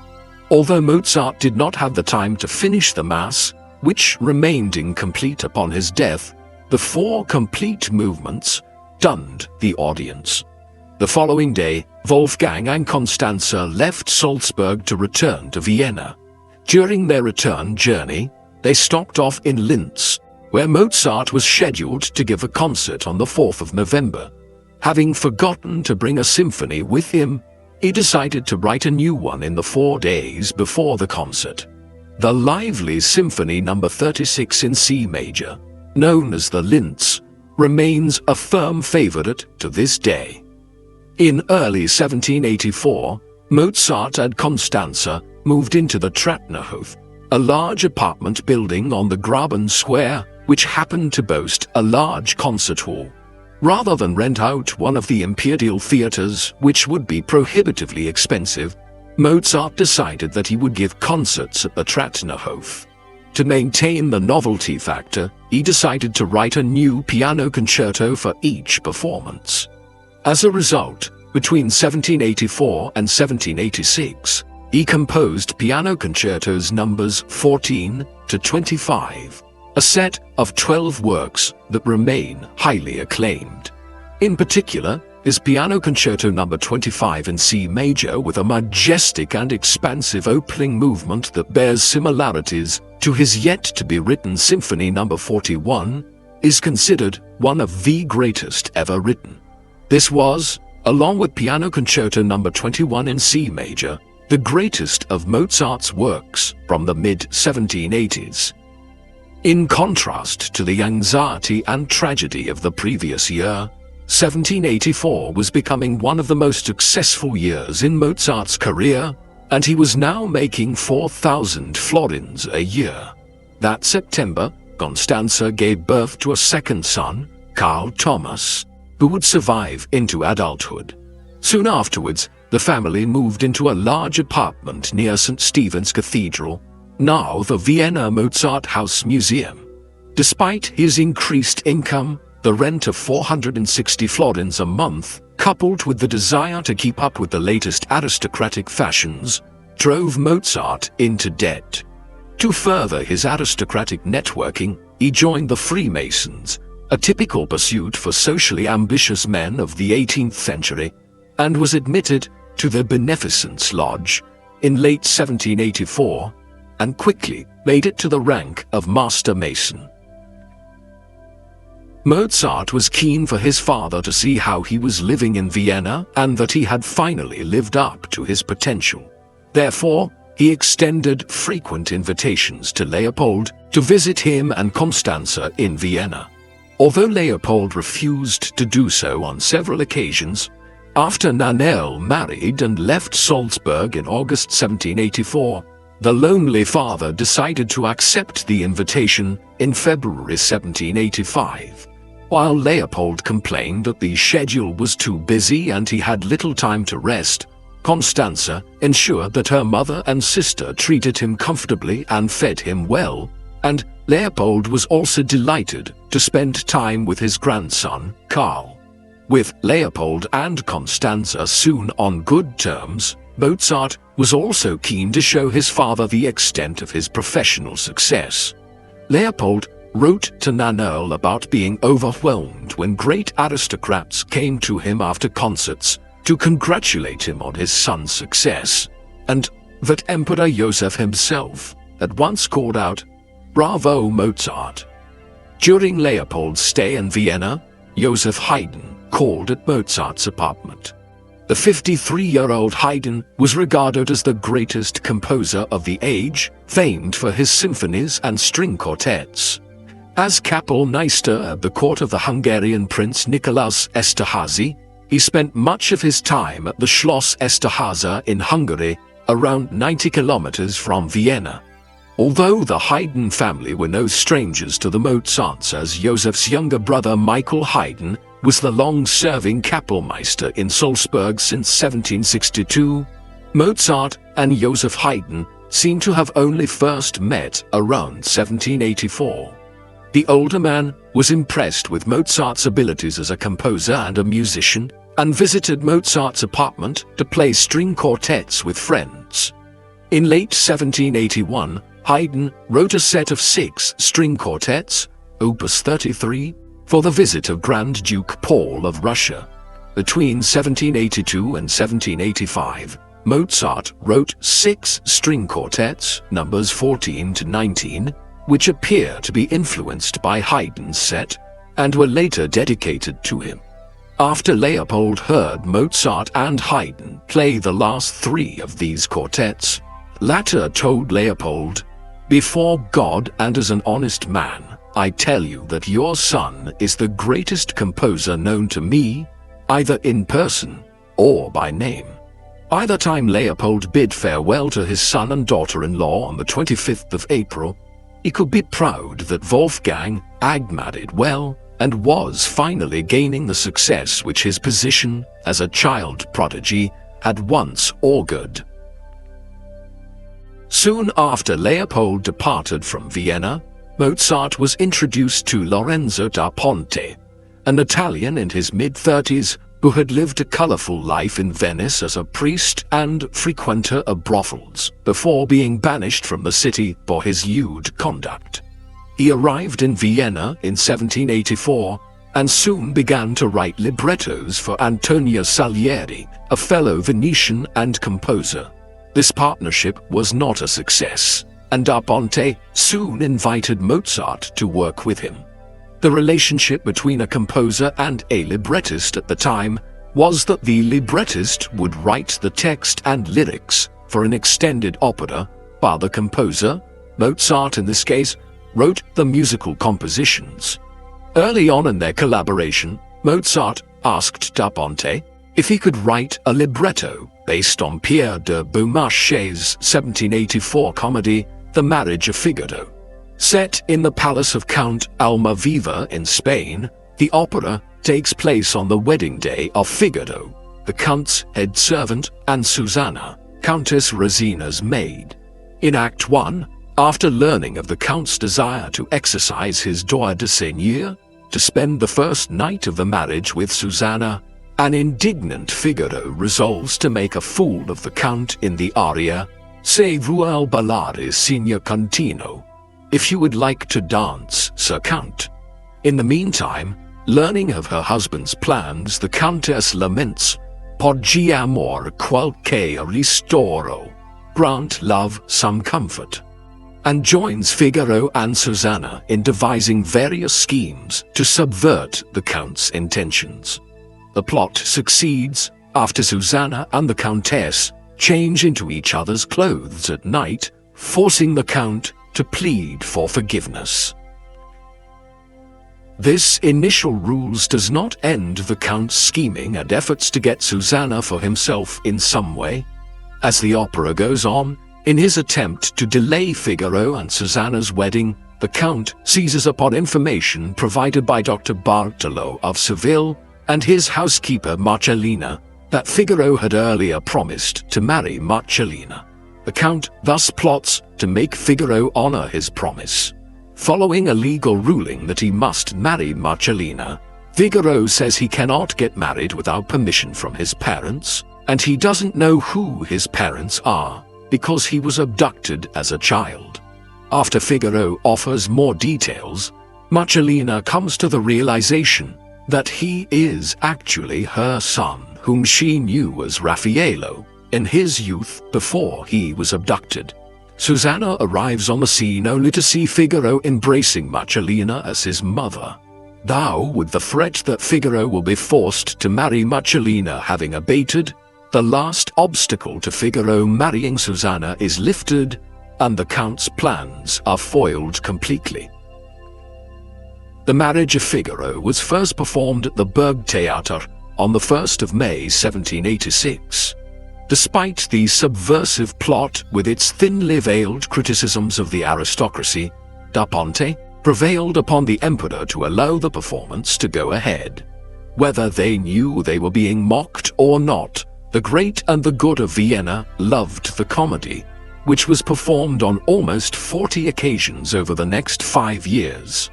A: Although Mozart did not have the time to finish the Mass, which remained incomplete upon his death, the 4 complete movements stunned the audience. The following day, Wolfgang and Constanza left Salzburg to return to Vienna. During their return journey, they stopped off in Linz, where Mozart was scheduled to give a concert on the 4th of November. Having forgotten to bring a symphony with him, he decided to write a new one in the 4 days before the concert. The lively Symphony No. 36 in C major, known as the Linz, remains a firm favorite to this day. In early 1784, Mozart and Constanza moved into the Treppenhaus, a large apartment building on the Graben Square, which happened to boast a large concert hall. Rather than rent out one of the Imperial theaters, which would be prohibitively expensive, Mozart decided that he would give concerts at the Treppenhaus. To maintain the novelty factor, he decided to write a new piano concerto for each performance. As a result, between 1784 and 1786, he composed piano concertos numbers 14 to 25, a set of 12 works that remain highly acclaimed. In particular, his Piano Concerto No. 25 in C major, with a majestic and expansive opening movement that bears similarities to his yet-to-be-written Symphony No. 41, is considered one of the greatest ever written. This was, along with Piano Concerto No. 21 in C major, the greatest of Mozart's works from the mid-1780s. In contrast to the anxiety and tragedy of the previous year, 1784 was becoming one of the most successful years in Mozart's career, and he was now making 4,000 florins a year. That September, Constanza gave birth to a second son, Carl Thomas, who would survive into adulthood. Soon afterwards, the family moved into a large apartment near St. Stephen's Cathedral, now the Vienna Mozart House Museum. Despite his increased income, the rent of 460 florins a month, coupled with the desire to keep up with the latest aristocratic fashions, drove Mozart into debt. To further his aristocratic networking, he joined the Freemasons, a typical pursuit for socially ambitious men of the 18th century, and was admitted to the Beneficence Lodge in late 1784, and quickly made it to the rank of Master Mason. Mozart was keen for his father to see how he was living in Vienna and that he had finally lived up to his potential. Therefore, he extended frequent invitations to Leopold to visit him and Constanza in Vienna. Although Leopold refused to do so on several occasions, after Nannerl married and left Salzburg in August 1784, the lonely father decided to accept the invitation in February 1785. While Leopold complained that the schedule was too busy and he had little time to rest, Constanza ensured that her mother and sister treated him comfortably and fed him well, and Leopold was also delighted to spend time with his grandson, Karl. With Leopold and Constanza soon on good terms, Mozart was also keen to show his father the extent of his professional success. Leopold wrote to Nannerl about being overwhelmed when great aristocrats came to him after concerts to congratulate him on his son's success, and that Emperor Joseph himself at once called out, "Bravo, Mozart!" During Leopold's stay in Vienna, Joseph Haydn called at Mozart's apartment. The 53-year-old Haydn was regarded as the greatest composer of the age, famed for his symphonies and string quartets. As Kapellmeister at the court of the Hungarian Prince Nicholas Esterházy, he spent much of his time at the Schloss Esterházy in Hungary, around 90 kilometers from Vienna. Although the Haydn family were no strangers to the Mozarts, as Joseph's younger brother Michael Haydn was the long-serving Kapellmeister in Salzburg since 1762, Mozart and Joseph Haydn seem to have only first met around 1784. The older man was impressed with Mozart's abilities as a composer and a musician, and visited Mozart's apartment to play string quartets with friends. In late 1781, Haydn wrote a set of 6 string quartets, Opus 33, for the visit of Grand Duke Paul of Russia. Between 1782 and 1785, Mozart wrote 6 string quartets, numbers 14 to 19, which appear to be influenced by Haydn's set, and were later dedicated to him. After Leopold heard Mozart and Haydn play the last 3 of these quartets, latter told Leopold, "Before God and as an honest man, I tell you that your son is the greatest composer known to me, either in person or by name." By the time Leopold bid farewell to his son and daughter-in-law on the 25th of April, he could be proud that Wolfgang had married well and was finally gaining the success which his position as a child prodigy had once augured. Soon after Leopold departed from Vienna, Mozart was introduced to Lorenzo da Ponte, an Italian in his mid-30s who had lived a colorful life in Venice as a priest and frequenter of brothels before being banished from the city for his lewd conduct. He arrived in Vienna in 1784 and soon began to write librettos for Antonio Salieri, a fellow Venetian and composer. This partnership was not a success, and da Ponte soon invited Mozart to work with him. The relationship between a composer and a librettist at the time was that the librettist would write the text and lyrics for an extended opera, while the composer, Mozart in this case, wrote the musical compositions. Early on in their collaboration, Mozart asked da Ponte if he could write a libretto based on Pierre de Beaumarchais' 1784 comedy, The Marriage of Figaro. Set in the palace of Count Almaviva in Spain, the opera takes place on the wedding day of Figaro, the Count's head servant, and Susanna, Countess Rosina's maid. In Act 1, after learning of the Count's desire to exercise his droit de seigneur, to spend the first night of the marriage with Susanna, an indignant Figaro resolves to make a fool of the Count in the aria, Se vuol ballare, signor Contino, if you would like to dance, Sir Count. In the meantime, learning of her husband's plans, the Countess laments, Poggi amor qualche ristoro, grant love some comfort, and joins Figaro and Susanna in devising various schemes to subvert the Count's intentions. The plot succeeds after Susanna and the Countess change into each other's clothes at night, forcing the Count to plead for forgiveness. This initial ruse does not end the Count's scheming and efforts to get Susanna for himself in some way. As the opera goes on, in his attempt to delay Figaro and Susanna's wedding, the Count seizes upon information provided by Dr. Bartolo of Seville and his housekeeper Marcellina that Figaro had earlier promised to marry Marcellina. The Count thus plots to make Figaro honor his promise. Following a legal ruling that he must marry Marcellina, Figaro says he cannot get married without permission from his parents, and he doesn't know who his parents are because he was abducted as a child. After Figaro offers more details, Marcellina comes to the realization that he is actually her son, whom she knew as Raffaello in his youth before he was abducted. Susanna arrives on the scene only to see Figaro embracing Marcellina as his mother. Thou, with the threat that Figaro will be forced to marry Marcellina having abated, the last obstacle to Figaro marrying Susanna is lifted, and the Count's plans are foiled completely. The Marriage of Figaro was first performed at the Burgtheater on the 1st of May 1786. Despite the subversive plot with its thinly veiled criticisms of the aristocracy, da Ponte prevailed upon the emperor to allow the performance to go ahead. Whether they knew they were being mocked or not, the great and the good of Vienna loved the comedy, which was performed on almost 40 occasions over the next 5 years.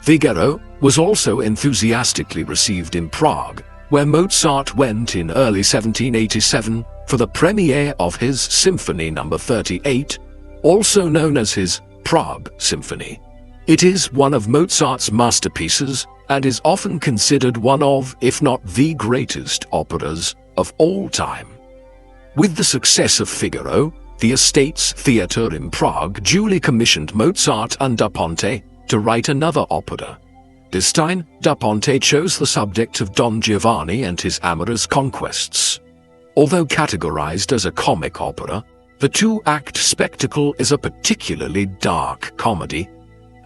A: Figaro was also enthusiastically received in Prague, where Mozart went in early 1787 for the premiere of his Symphony No. 38, also known as his Prague Symphony. It is one of Mozart's masterpieces and is often considered one of, if not the greatest operas of all time. With the success of Figaro, the Estates Theatre in Prague duly commissioned Mozart and Da Ponte to write another opera. This time, Da Ponte chose the subject of Don Giovanni and his amorous conquests. Although categorized as a comic opera, the two-act spectacle is a particularly dark comedy.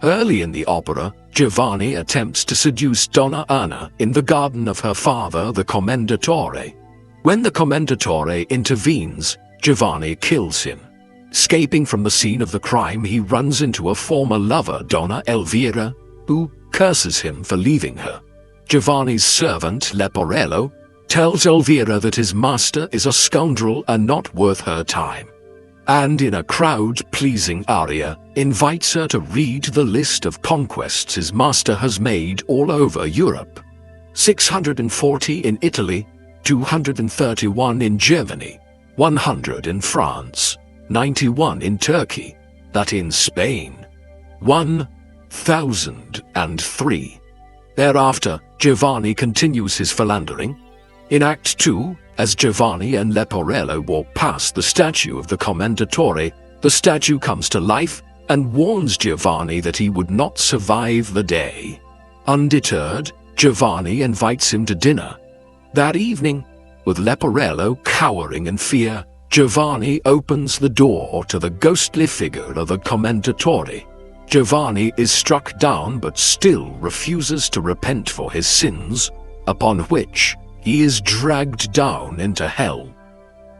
A: Early in the opera, Giovanni attempts to seduce Donna Anna in the garden of her father, the Commendatore. When the Commendatore intervenes, Giovanni kills him. Escaping from the scene of the crime, he runs into a former lover, Donna Elvira, who curses him for leaving her. Giovanni's servant, Leporello, tells Elvira that his master is a scoundrel and not worth her time, and in a crowd-pleasing aria, invites her to read the list of conquests his master has made all over Europe. 640 in Italy, 231 in Germany, 100 in France, 91 in Turkey, that in Spain, 1,003. Thereafter, Giovanni continues his philandering. In Act 2, as Giovanni and Leporello walk past the statue of the Commendatore, the statue comes to life and warns Giovanni that he would not survive the day. Undeterred, Giovanni invites him to dinner. That evening, with Leporello cowering in fear, Giovanni opens the door to the ghostly figure of the Commendatore. Giovanni is struck down but still refuses to repent for his sins, upon which he is dragged down into hell.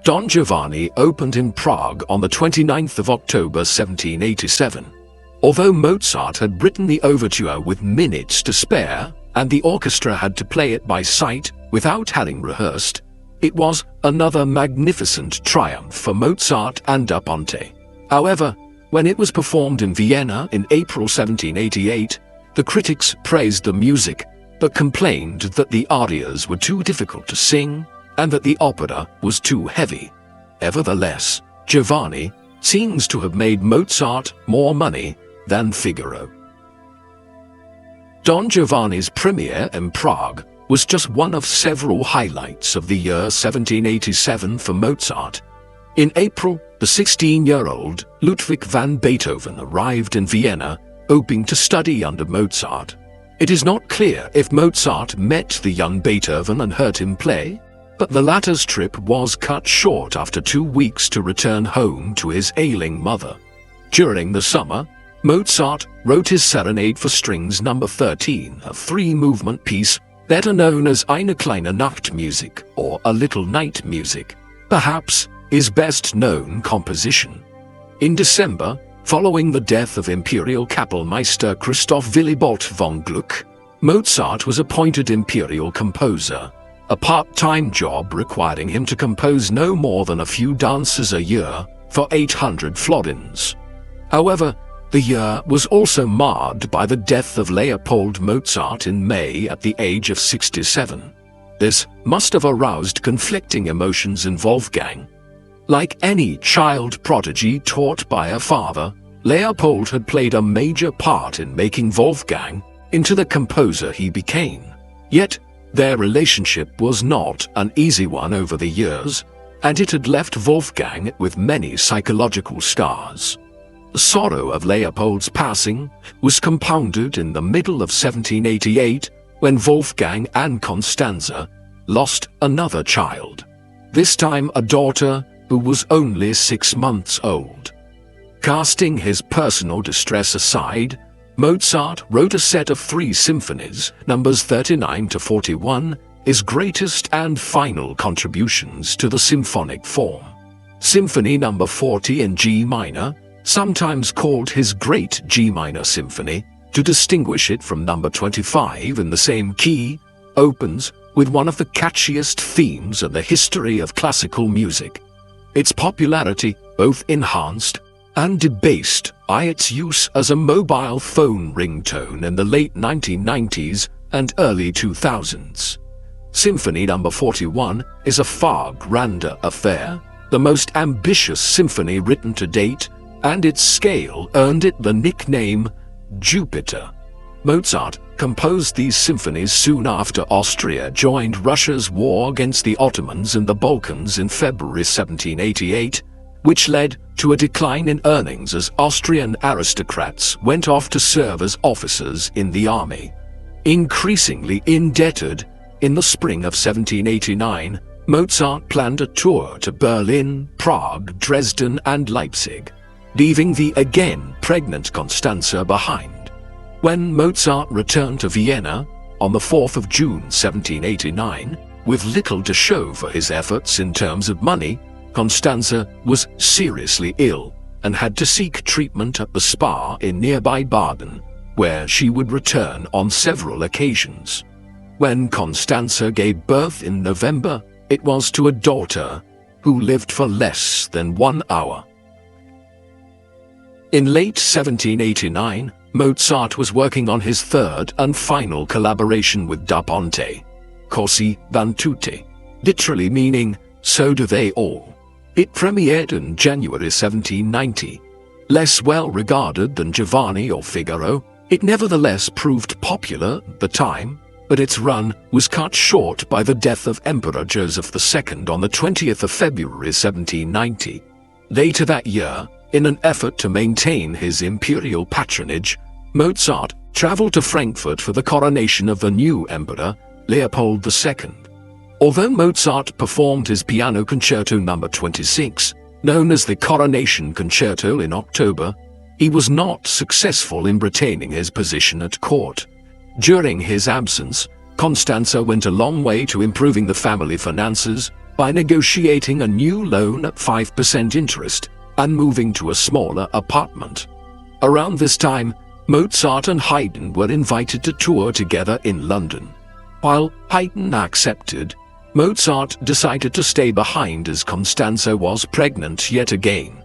A: Don Giovanni opened in Prague on the 29th of October 1787. Although Mozart had written the overture with minutes to spare, and the orchestra had to play it by sight without having rehearsed, it was another magnificent triumph for Mozart and Da Ponte. However, when it was performed in Vienna in April 1788, the critics praised the music, but complained that the arias were too difficult to sing and that the opera was too heavy. Nevertheless, Giovanni seems to have made Mozart more money than Figaro. Don Giovanni's premiere in Prague was just one of several highlights of the year 1787 for Mozart. In April, the 16-year-old Ludwig van Beethoven arrived in Vienna, hoping to study under Mozart. It is not clear if Mozart met the young Beethoven and heard him play, but the latter's trip was cut short after 2 weeks to return home to his ailing mother. During the summer, Mozart wrote his Serenade for Strings No. 13, a 3-movement piece better known as Eine kleine Nachtmusik, or A Little Night Music, perhaps his best-known composition. In December, following the death of Imperial Kapellmeister Christoph Willibald von Gluck, Mozart was appointed imperial composer, a part-time job requiring him to compose no more than a few dances a year for 800 florins. However, the year was also marred by the death of Leopold Mozart in May at the age of 67. This must have aroused conflicting emotions in Wolfgang. Like any child prodigy taught by a father, Leopold had played a major part in making Wolfgang into the composer he became. Yet, their relationship was not an easy one over the years, and it had left Wolfgang with many psychological scars. The sorrow of Leopold's passing was compounded in the middle of 1788 when Wolfgang and Constanza lost another child, this time a daughter who was only 6 months old. Casting his personal distress aside, Mozart wrote a set of 3 symphonies, numbers 39 to 41, his greatest and final contributions to the symphonic form. Symphony No. 40 in G minor, sometimes called his Great G Minor Symphony, to distinguish it from No. 25 in the same key, opens with one of the catchiest themes in the history of classical music. Its popularity both enhanced and debased by its use as a mobile phone ringtone in the late 1990s and early 2000s. Symphony No. 41 is a far grander affair, the most ambitious symphony written to date, and its scale earned it the nickname Jupiter. Mozart composed these symphonies soon after Austria joined Russia's war against the Ottomans in the Balkans in February 1788, which led to a decline in earnings as Austrian aristocrats went off to serve as officers in the army. Increasingly indebted, in the spring of 1789, Mozart planned a tour to Berlin, Prague, Dresden, and Leipzig, leaving the again pregnant Constanze behind. When Mozart returned to Vienna on the 4th of June 1789, with little to show for his efforts in terms of money, Constanze was seriously ill and had to seek treatment at the spa in nearby Baden, where she would return on several occasions. When Constanze gave birth in November, it was to a daughter who lived for less than 1 hour. In late 1789, Mozart was working on his third and final collaboration with Da Ponte, Così van tutti, literally meaning, so do they all. It premiered in January 1790. Less well regarded than Giovanni or Figaro, it nevertheless proved popular at the time, but its run was cut short by the death of Emperor Joseph II on the 20th of February 1790. Later that year, in an effort to maintain his imperial patronage, Mozart traveled to Frankfurt for the coronation of the new emperor, Leopold II. Although Mozart performed his Piano Concerto No. 26, known as the Coronation Concerto, in October, he was not successful in retaining his position at court. During his absence, Constanze went a long way to improving the family finances by negotiating a new loan at 5% interest and moving to a smaller apartment. Around this time, Mozart and Haydn were invited to tour together in London. While Haydn accepted, Mozart decided to stay behind as Constanze was pregnant yet again.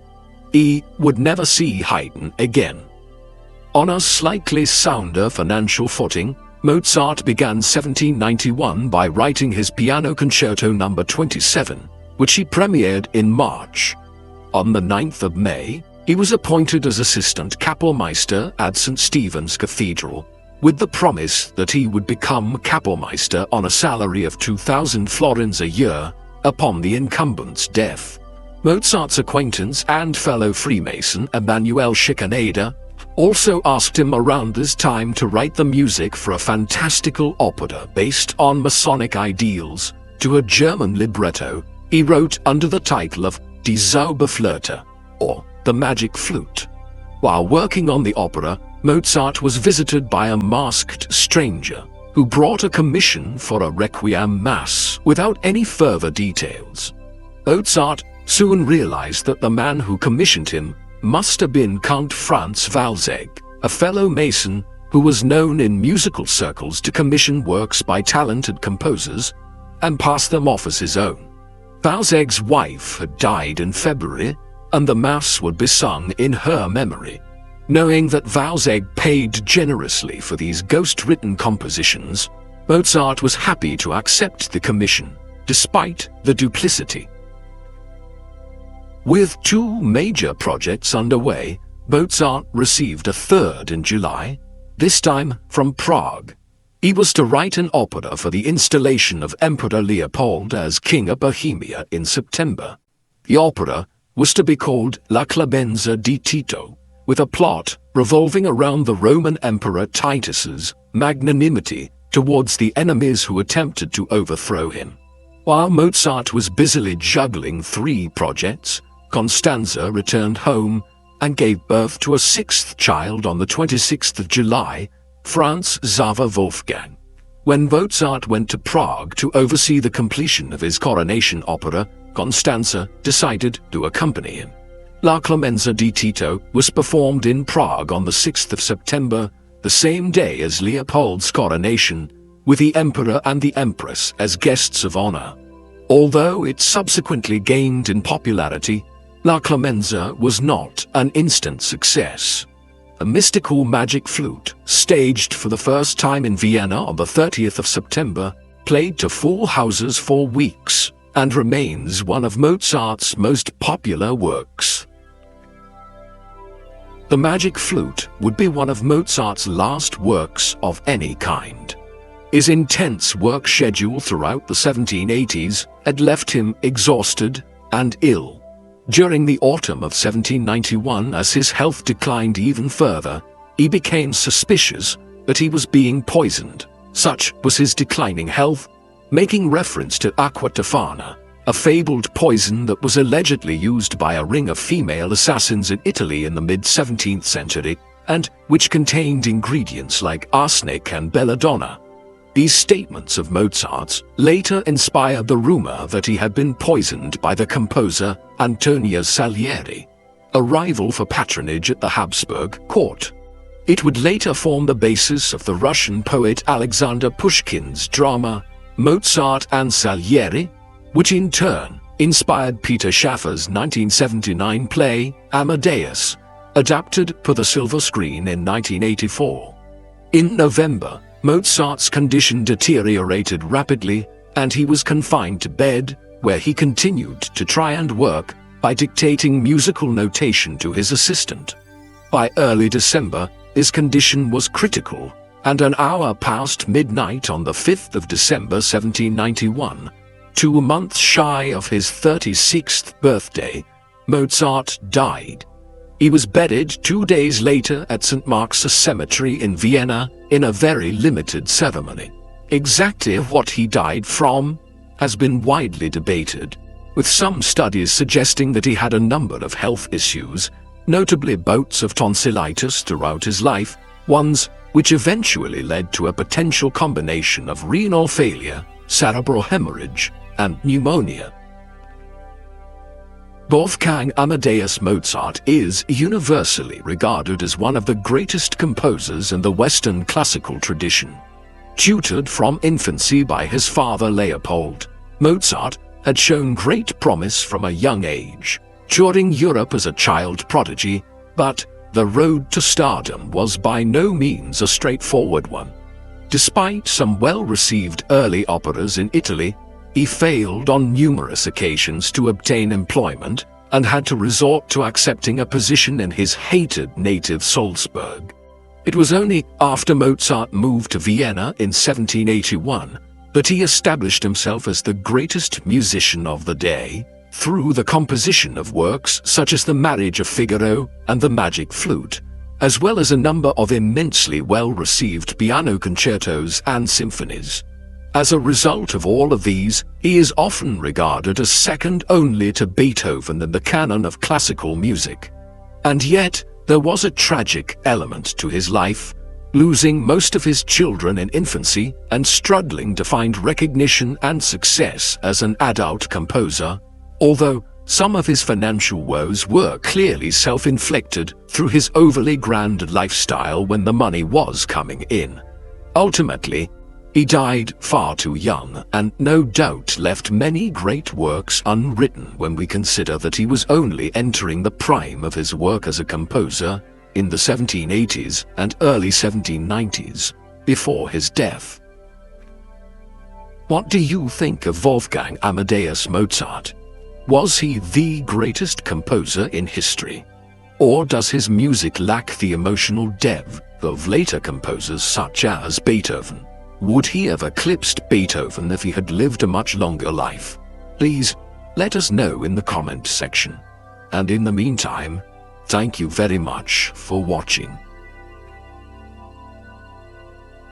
A: He would never see Haydn again. On a slightly sounder financial footing, Mozart began 1791 by writing his Piano Concerto No. 27, which he premiered in March. On the 9th of May, he was appointed as assistant Kapellmeister at St. Stephen's Cathedral, with the promise that he would become Kapellmeister on a salary of 2,000 florins a year upon the incumbent's death. Mozart's acquaintance and fellow Freemason Emanuel Schikaneder also asked him around this time to write the music for a fantastical opera based on Masonic ideals to a German libretto he wrote under the title of Die Zauberflöte, or The Magic Flute. While working on the opera, Mozart was visited by a masked stranger who brought a commission for a requiem mass without any further details. Mozart soon realized that the man who commissioned him must have been Count Franz Walsegg, a fellow Mason who was known in musical circles to commission works by talented composers and pass them off as his own. Walsegg's wife had died in February, and the Mass would be sung in her memory. Knowing that Walsegg paid generously for these ghost-written compositions, Mozart was happy to accept the commission, despite the duplicity. With 2 major projects underway, Mozart received a third in July, this time from Prague. He was to write an opera for the installation of Emperor Leopold as King of Bohemia in September. The opera was to be called La Clemenza di Tito, with a plot revolving around the Roman Emperor Titus's magnanimity towards the enemies who attempted to overthrow him. While Mozart was busily juggling 3 projects, Constanze returned home and gave birth to a 6th child on the 26th of July, Franz Xaver Wolfgang. When Mozart went to Prague to oversee the completion of his coronation opera, Constanze decided to accompany him. La Clemenza di Tito was performed in Prague on the 6th of September, the same day as Leopold's coronation, with the Emperor and the Empress as guests of honor. Although it subsequently gained in popularity, La Clemenza was not an instant success. A mystical magic flute, staged for the first time in Vienna on the 30th of September, played to full houses for weeks and remains one of Mozart's most popular works. The Magic Flute would be one of Mozart's last works of any kind. His intense work schedule throughout the 1780s had left him exhausted and ill. During the autumn of 1791, as his health declined even further, he became suspicious that he was being poisoned. Such was his declining health, making reference to aqua tofana, a fabled poison that was allegedly used by a ring of female assassins in Italy in the mid-17th century, and which contained ingredients like arsenic and belladonna. These statements of Mozart's later inspired the rumor that he had been poisoned by the composer Antonio Salieri, a rival for patronage at the Habsburg court. It would later form the basis of the Russian poet Alexander Pushkin's drama Mozart and Salieri, which in turn inspired Peter Shaffer's 1979 play Amadeus, adapted for the silver screen in 1984. In November, Mozart's condition deteriorated rapidly, and he was confined to bed, where he continued to try and work by dictating musical notation to his assistant. By early December, his condition was critical, and an hour past midnight on the 5th of December 1791, 2 months shy of his 36th birthday, Mozart died. He was bedded 2 days later at St. Mark's Cemetery in Vienna in a very limited ceremony. Exactly what he died from has been widely debated, with some studies suggesting that he had a number of health issues, notably bouts of tonsillitis throughout his life, ones which eventually led to a potential combination of renal failure, cerebral hemorrhage, and pneumonia. Wolfgang Amadeus Mozart is universally regarded as one of the greatest composers in the Western classical tradition. Tutored from infancy by his father Leopold, Mozart had shown great promise from a young age, touring Europe as a child prodigy, but the road to stardom was by no means a straightforward one. Despite some well-received early operas in Italy, he failed on numerous occasions to obtain employment and had to resort to accepting a position in his hated native Salzburg. It was only after Mozart moved to Vienna in 1781 that he established himself as the greatest musician of the day through the composition of works such as The Marriage of Figaro and The Magic Flute, as well as a number of immensely well-received piano concertos and symphonies. As a result of all of these, he is often regarded as second only to Beethoven in the canon of classical music. And yet, there was a tragic element to his life, losing most of his children in infancy and struggling to find recognition and success as an adult composer, although some of his financial woes were clearly self-inflicted through his overly grand lifestyle when the money was coming in. Ultimately, he died far too young and no doubt left many great works unwritten when we consider that he was only entering the prime of his work as a composer in the 1780s and early 1790s, before his death. What do you think of Wolfgang Amadeus Mozart? Was he the greatest composer in history? Or does his music lack the emotional depth of later composers such as Beethoven? Would he have eclipsed Beethoven if he had lived a much longer life? Please let us know in the comment section. And in the meantime, thank you very much for watching.